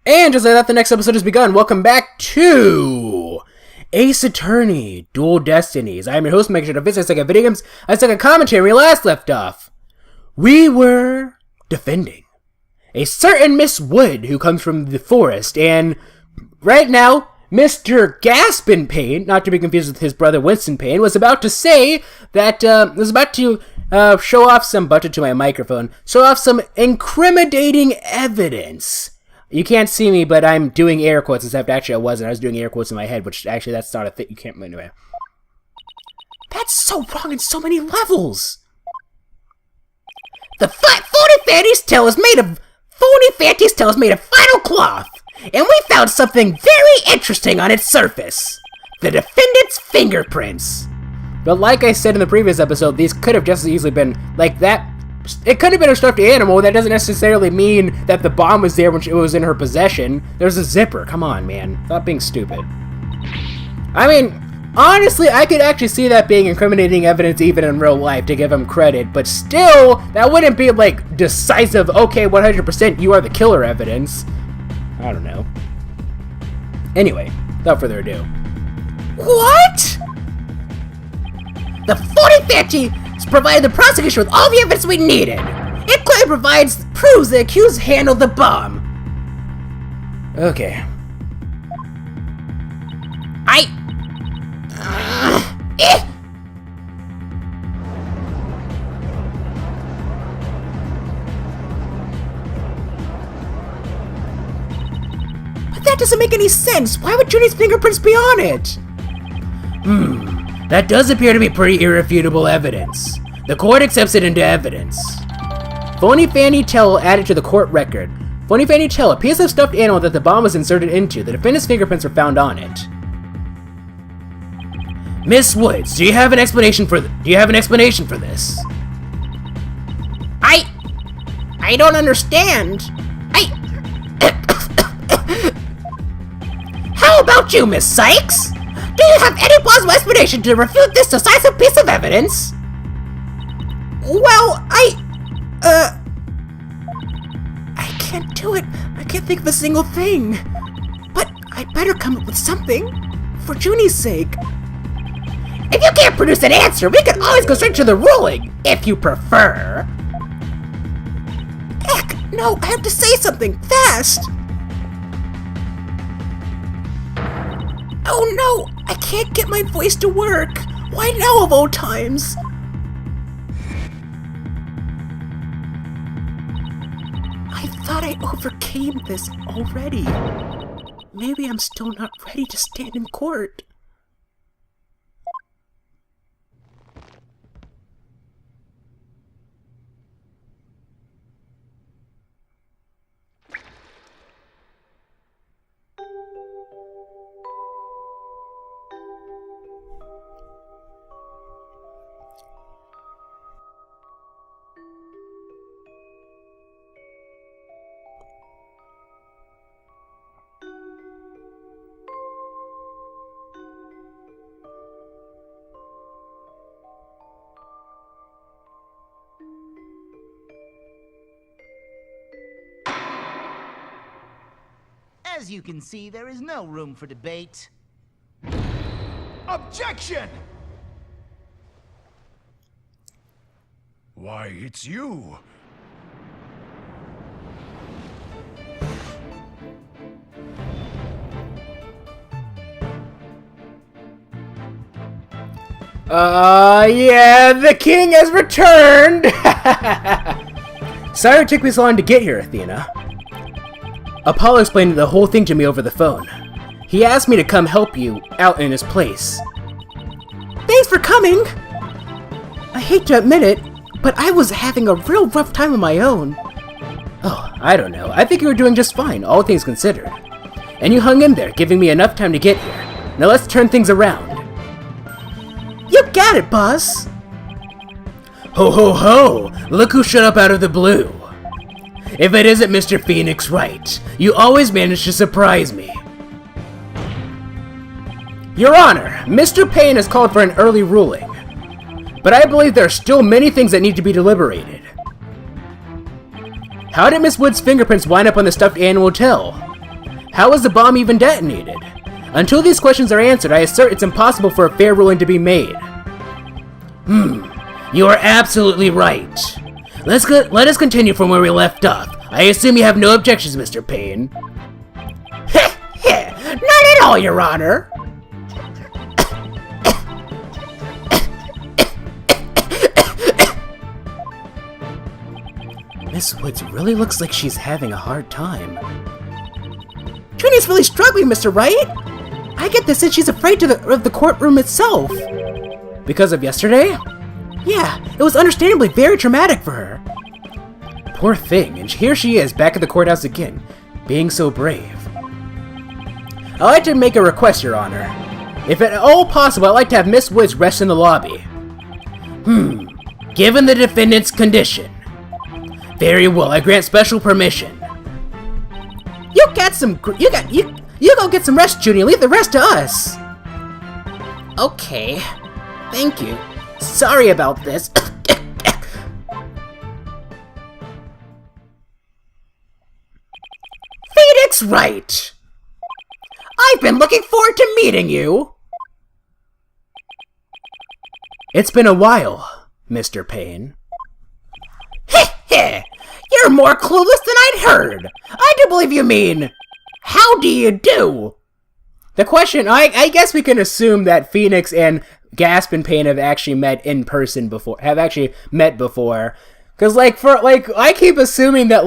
And just like that, the next episode has begun. Welcome back to Ace Attorney, Dual Destinies. I am your host, MegaShadowFist. I suck at video games. I suck at commentary. We last left off. We were defending a certain Miss Wood who comes from the forest, and right now, Mr. Gaspin Payne, not to be confused with his brother Winston Payne, was about to say that, show off some button to my microphone, show off some incriminating evidence. You can't see me, but I'm doing air quotes, except actually I wasn't. I was doing air quotes in my head, which actually that's not a thing. You can't, anyway. That's so wrong in so many levels. The phony Fanny's tail is made of final cloth, and we found something very interesting on its surface. The defendant's fingerprints. But like I said in the previous episode, these could have just as easily been like that. It could have been a stuffed animal. That doesn't necessarily mean that the bomb was there when it was in her possession. There's a zipper. Come on, man. Stop being stupid. I mean, honestly, I could actually see that being incriminating evidence even in real life, to give him credit. But still, that wouldn't be, like, decisive, okay, 100% you are the killer evidence. I don't know. Anyway, without further ado. What? The 4050 provided the prosecution with all the evidence we needed. It clearly proves the accused handled the bomb. Okay. But that doesn't make any sense. Why would Junie's fingerprints be on it? That does appear to be pretty irrefutable evidence. The court accepts it into evidence. Phony Fanny Tell added to the court record. Phony Fanny Tell, a piece of stuffed animal that the bomb was inserted into. The defendant's fingerprints were found on it. Miss Woods, do you have an explanation for this? I don't understand. How about you, Miss Cykes? Do you have any plausible explanation to refute this decisive piece of evidence? Well, I can't do it. I can't think of a single thing. But I better come up with something, for Junie's sake. If you can't produce an answer, we can always go straight to the ruling, if you prefer. Heck, no, I have to say something, fast! Oh no, I can't get my voice to work. Why now of all times? I thought I overcame this already. Maybe I'm still not ready to stand in court. As you can see, there is no room for debate. Objection! Why, it's you. Yeah, the king has returned! Sorry it took me so long to get here, Athena. Apollo explained the whole thing to me over the phone. He asked me to come help you out in his place. Thanks for coming! I hate to admit it, but I was having a real rough time of my own. Oh, I don't know. I think you were doing just fine, all things considered. And you hung in there, giving me enough time to get here. Now let's turn things around. You got it, boss! Ho ho ho! Look who showed up out of the blue! If it isn't Mr. Phoenix Wright, you always manage to surprise me. Your Honor, Mr. Payne has called for an early ruling, but I believe there are still many things that need to be deliberated. How did Miss Wood's fingerprints wind up on the stuffed animal tail? How was the bomb even detonated? Until these questions are answered, I assert it's impossible for a fair ruling to be made. You are absolutely right. Let us continue from where we left off. I assume you have no objections, Mr. Payne. Not at all, Your Honor. Miss Woods really looks like she's having a hard time. Trini's really struggling, Mr. Wright. I get the sense she's afraid of the courtroom itself. Because of yesterday? Yeah, it was understandably very traumatic for her. Poor thing, and here she is, back at the courthouse again, being so brave. I'd like to make a request, Your Honor. If at all possible, I'd like to have Miss Woods rest in the lobby. Given the defendant's condition. Very well, I grant special permission. You go get some rest, Judy, and leave the rest to us. Okay, thank you. Sorry about this. Phoenix Wright! I've been looking forward to meeting you! It's been a while, Mr. Payne. Heh! You're more clueless than I'd heard! I do believe you mean, how do you do? The question, I guess we can assume that Phoenix and Gasp and Payne have actually met in person before, Cause I keep assuming that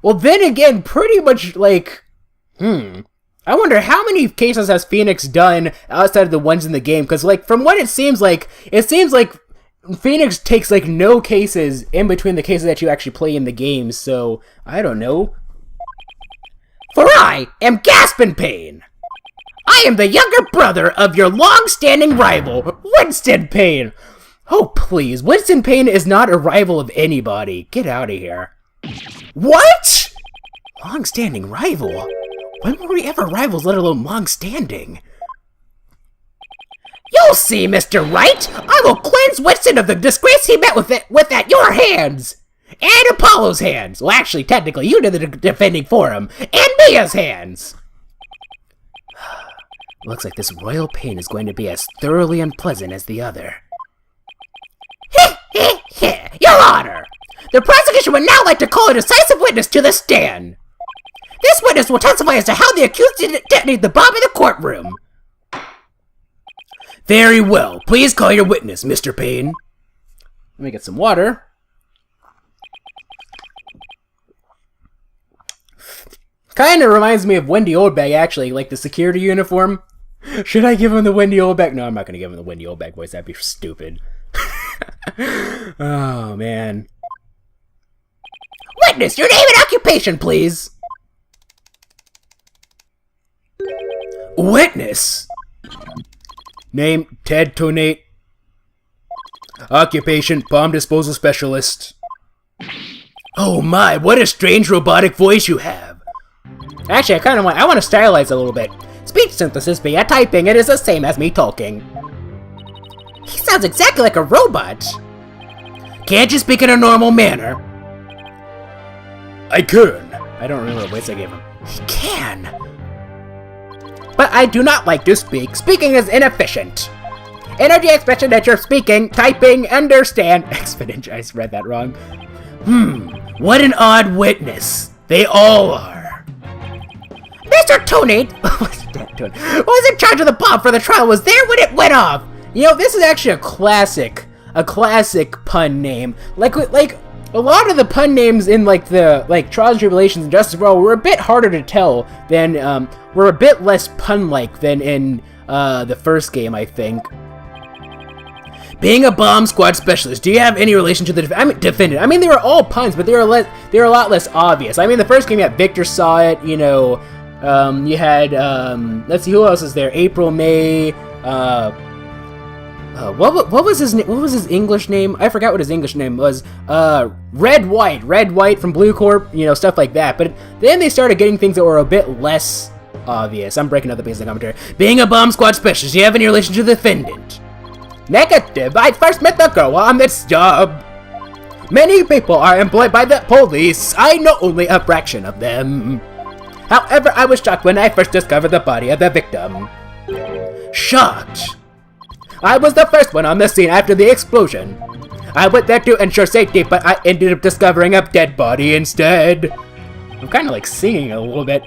well then again, pretty much I wonder how many cases has Phoenix done outside of the ones in the game, cause from what it seems like Phoenix takes no cases in between the cases that you actually play in the game, so I don't know. For I am Gasp and Payne! I am the younger brother of your long-standing rival, Winston Payne! Oh, please, Winston Payne is not a rival of anybody. Get out of here. What? Long-standing rival? When were we ever rivals, let alone long-standing? You'll see, Mr. Wright! I will cleanse Winston of the disgrace he met with at your hands! And Apollo's hands! Well, actually, technically, you did the defending for him. And Mia's hands! Looks like this royal pain is going to be as thoroughly unpleasant as the other. Your Honor! The prosecution would now like to call a decisive witness to the stand. This witness will testify as to how the accused detonated the bomb in the courtroom. Very well. Please call your witness, Mr. Payne. Let me get some water. Kinda reminds me of Wendy Oldbag, actually, the security uniform. Should I give him the Wendy Oldbag? No, I'm not gonna give him the Wendy Oldbag voice. That'd be stupid. Oh, man. Witness, your name and occupation, please. Witness. Name, Ted Tonate. Occupation, bomb disposal specialist. Oh my, what a strange robotic voice you have. Actually, I want to stylize a little bit. Speech synthesis via typing, it is the same as me talking. He sounds exactly like a robot. Can't you speak in a normal manner? I can. I don't remember the voice I gave him. He can. But I do not like to speak. Speaking is inefficient. Energy expression that you're speaking, typing, understand. Exponential. I read that wrong. What an odd witness. They all are. Mr. Tonate was in charge of the bomb for the trial, was there when it went off. You know, this is actually a classic pun name. Like a lot of the pun names in the Trials and Tribulations and Justice for All were a bit harder to tell than were a bit less pun-like than in the first game, I think. Being a bomb squad specialist, do you have any relation to the defendant? I mean, they were all puns, but they were a lot less obvious. I mean, the first game, yeah, Victor saw it. You know, you had let's see, who else is there? April, May. What was his name? What was his English name? I forgot what his English name was. Red White from Blue Corp. You know, stuff like that. But then they started getting things that were a bit less obvious. I'm breaking up the basic commentary. Being a bomb squad specialist, do you have any relation to the defendant? Negative. I first met the girl on this job. Many people are employed by the police. I know only a fraction of them. However, I was shocked when I first discovered the body of the victim. Shocked! I was the first one on the scene after the explosion. I went there to ensure safety, but I ended up discovering a dead body instead. I'm kind of like singing a little bit.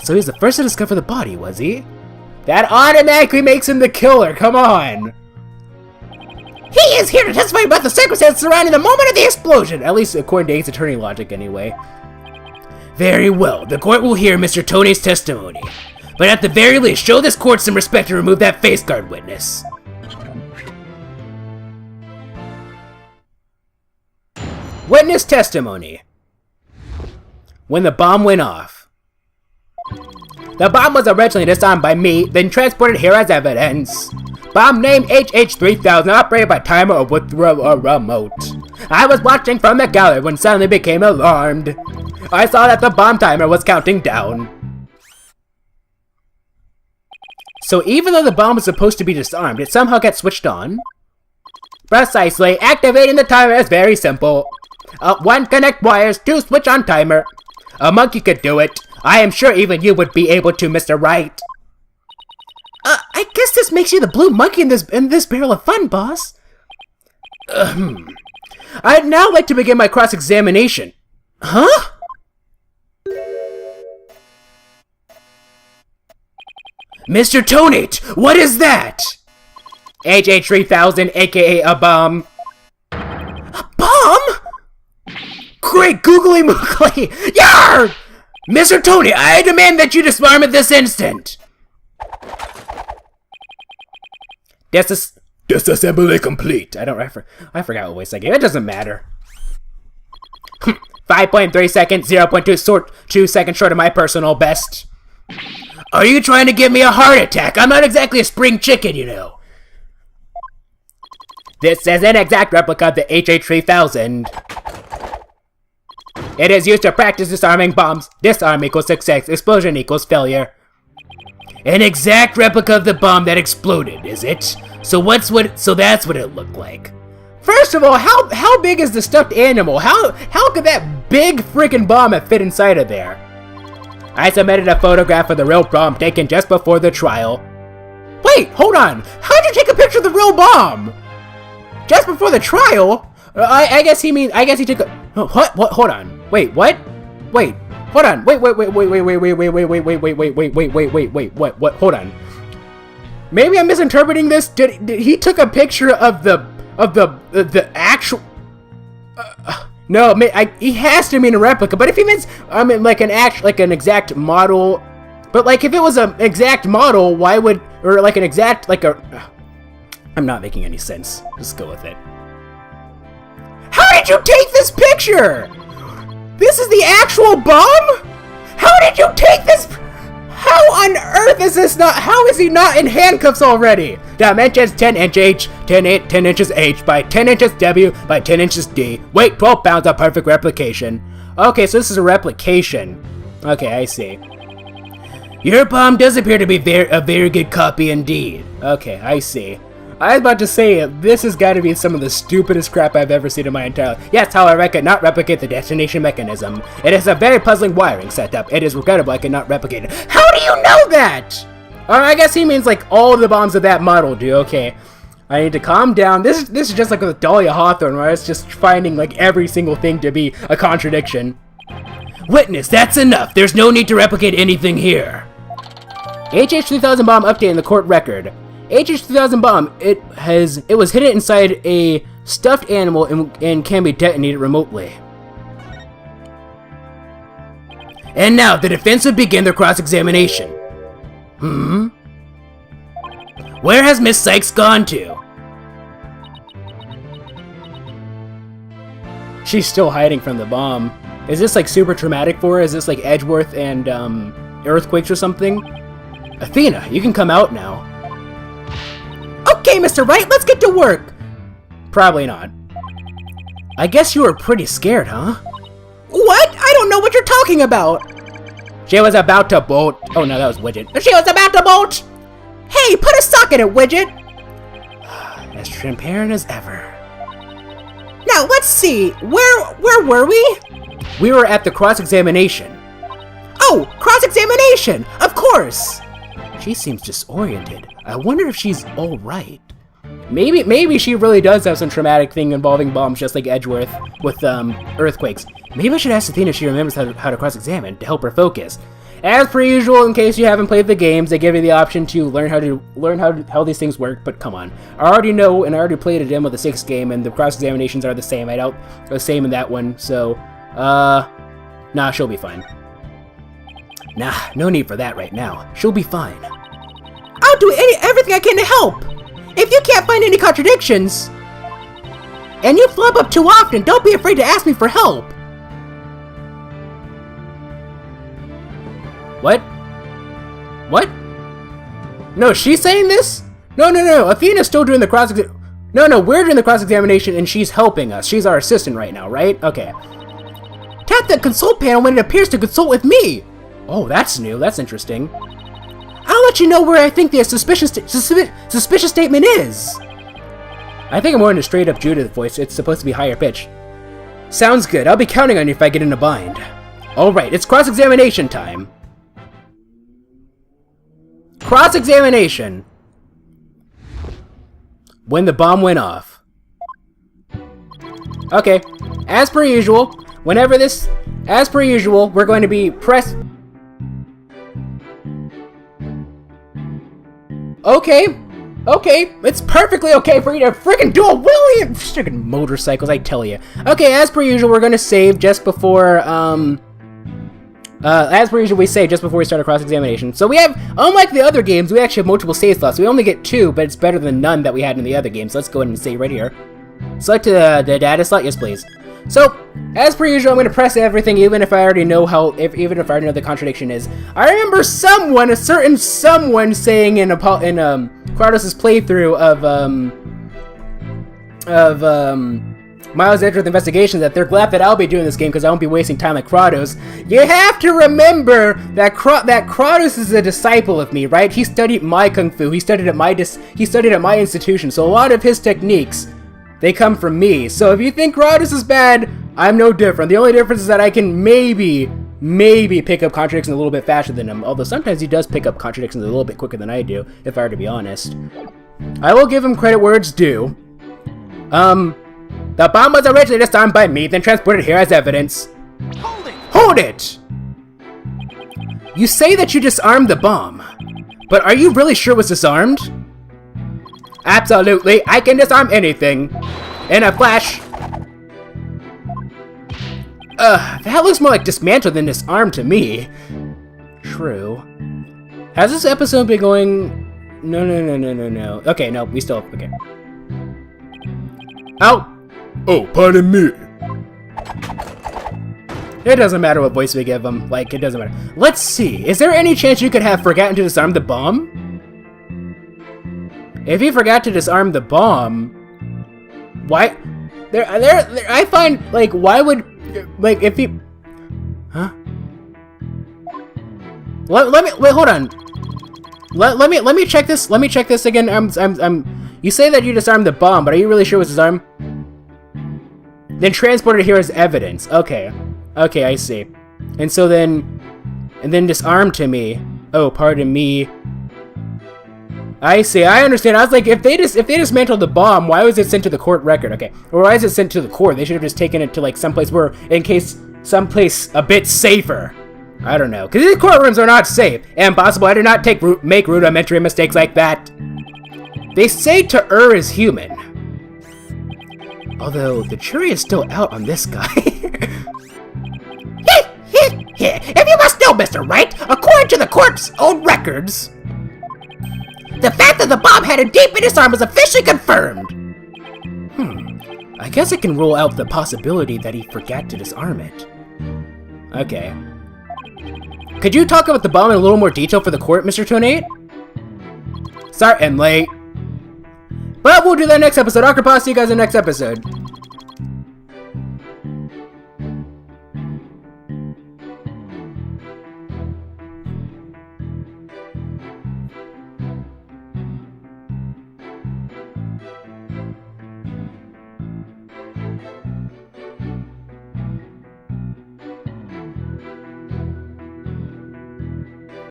So he's the first to discover the body, was he? That automatically makes him the killer, come on! He is here to testify about the circumstances surrounding the moment of the explosion! At least according to Ace Attorney logic, anyway. Very well, the court will hear Mr. Tony's testimony. But at the very least, show this court some respect and remove that face guard witness. Witness testimony. When the bomb went off. The bomb was originally disarmed by me, then transported here as evidence. Bomb name HH3000, operated by timer or with a remote. I was watching from the gallery when suddenly became alarmed. I saw that the bomb timer was counting down. So even though the bomb was supposed to be disarmed, it somehow got switched on? Precisely, activating the timer is very simple. 1, connect wires, 2, switch on timer. A monkey could do it. I am sure even you would be able to, Mr. Wright. I guess this makes you the blue monkey in this barrel of fun, boss. I'd now like to begin my cross-examination. Huh? Mr. Tonate, what is that? HH3000, aka a bomb. A bomb? Great googly moogly! Yarr! Mr. Tony, I demand that you disarm at this instant! Disassembly complete. I forgot what voice I gave. It doesn't matter. 5.3 seconds, 0.2 seconds short of my personal best. Are you trying to give me a heart attack? I'm not exactly a spring chicken, you know. This is an exact replica of the HH3000. It is used to practice disarming bombs. Disarm equals success, explosion equals failure. An exact replica of the bomb that exploded, is it? So that's what it looked like. First of all, how big is the stuffed animal? How could that big freaking bomb have fit inside of there? I submitted a photograph of the real bomb taken just before the trial. Wait, hold on. How'd you take a picture of the real bomb? Just before the trial? I guess he took a... What? Hold on. Wait, what? Wait, hold on. Wait, what? Hold on. Maybe I'm misinterpreting this. Did he took a picture of the actual... No, he has to mean a replica, but if he means, like an exact model... But, like, if it was an exact model, why would... Or, like, an exact, like a... I'm not making any sense. Just go with it. How did you take this picture? This is the actual bomb? How did you take this? How on earth is this not? How is he not in handcuffs already? Dimensions 10 inches H, 10 inches H by 10 inches W by 10 inches D. Weight 12 pounds, a perfect replication. Okay, so this is a replication. Okay, I see. Your bomb does appear to be a very good copy indeed. Okay, I see. I was about to say, this has got to be some of the stupidest crap I've ever seen in my entire life. Yes, however, I cannot replicate the destination mechanism. It is a very puzzling wiring setup. It is regrettable I cannot replicate it. How do you know that? I guess he means like all the bombs of that model do. Okay, I need to calm down. This is just like with Dahlia Hawthorne, where it's just finding like every single thing to be a contradiction. Witness, that's enough. There's no need to replicate anything here. HH3000 bomb update in the court record. HH3000 bomb, it was hidden inside a stuffed animal and can be detonated remotely. And now, the defense would begin their cross-examination. Where has Miss Cykes gone to? She's still hiding from the bomb. Is this like super traumatic for her? Is this like Edgeworth and Earthquakes or something? Athena, you can come out now. Okay, Mr. Wright, let's get to work! Probably not. I guess you were pretty scared, huh? What? I don't know what you're talking about! She was about to bolt. Oh no, that was Widget. She was about to bolt! Hey, put a sock in it, Widget! As transparent as ever. Now, let's see. Where were we? We were at the cross-examination. No! Cross-examination! Of course! She seems disoriented. I wonder if she's alright. Maybe she really does have some traumatic thing involving bombs, just like Edgeworth with earthquakes. Maybe I should ask Athena if she remembers how to cross-examine to help her focus. As per usual, in case you haven't played the games, they give you the option to learn how these things work. But come on, I already know, and I already played a demo of the 6th game, and the cross-examinations are the same. I doubt the same in that one. So, nah, she'll be fine. Nah, no need for that right now. She'll be fine. I'll do everything I can to help. If you can't find any contradictions, and you flub up too often, don't be afraid to ask me for help. What? What? No, she's saying this? No. Athena's still doing the cross-examination. No, we're doing the cross-examination and she's helping us. She's our assistant right now, right? Okay. Tap the consult panel when it appears to consult with me. Oh, that's new. That's interesting. I'll let you know where I think the suspicious statement is. I think I'm going to straight up Judith voice. It's supposed to be higher pitch. Sounds good. I'll be counting on you if I get in a bind. Alright, it's cross-examination time. Cross-examination. When the bomb went off. Okay, as per usual, as per usual, we're going to be Okay, it's perfectly okay for you to freaking do a wheelie. Freaking motorcycles, I tell you. Okay, as per usual, we're going to save just before, as per usual, we save just before we start a cross-examination. So we have, unlike the other games, we actually have multiple save slots. We only get 2, but it's better than none that we had in the other games. So let's go ahead and save right here. Select the data slot, yes please. So, as per usual, I'm going to press everything, even if I already know even if I already know the contradiction is. I remember a certain someone saying in Kratos' playthrough of Miles Edgeworth Investigations that they're glad that I'll be doing this game because I won't be wasting time like Kratos. You have to remember that Kratos is a disciple of me, right? He studied my kung fu. He studied at my institution. So a lot of his techniques, they come from me. So if you think Kratos is bad, I'm no different. The only difference is that I can maybe pick up contradictions a little bit faster than him. Although sometimes he does pick up contradictions a little bit quicker than I do, if I were to be honest. I will give him credit where it's due. The bomb was originally disarmed by me, then transported here as evidence. Hold it! Hold it! You say that you disarmed the bomb, but are you really sure it was disarmed? Absolutely, I can disarm anything. In a flash. That looks more like dismantled than disarmed to me. True. Has this episode been going... No. Okay, no, we still... Okay. Ow! Oh, pardon me. It doesn't matter what voice we give them. Like, it doesn't matter. Let's see. Is there any chance you could have forgotten to disarm the bomb? If you forgot to disarm the bomb... Why... I find, like, why would... Like, if you... Huh? Let me... Wait, hold on. Let me check this. Let me check this again. You say that you disarmed the bomb, but are you really sure it was disarmed? Then transported here as evidence. Okay. Okay, I see. And so then... And then disarmed to me. Oh, pardon me. I see. I understand. I was like, if they dismantled the bomb, why was it sent to the court record? Okay. Or why is it sent to the court? They should have just taken it to, like, someplace where, in case, someplace a bit safer. I don't know. Because these courtrooms are not safe. Impossible. I do not make rudimentary mistakes like that. They say to err is human. Although, the jury is still out on this guy. If you must know, Mr. Wright, according to the court's own records, the fact that the bomb had a deep in his arm was officially confirmed. I guess I can rule out the possibility that he forgot to disarm it. Okay. Could you talk about the bomb in a little more detail for the court, Mr. Tonate? Sorry, I'm late. But we'll do that next episode. I'll see you guys in the next episode.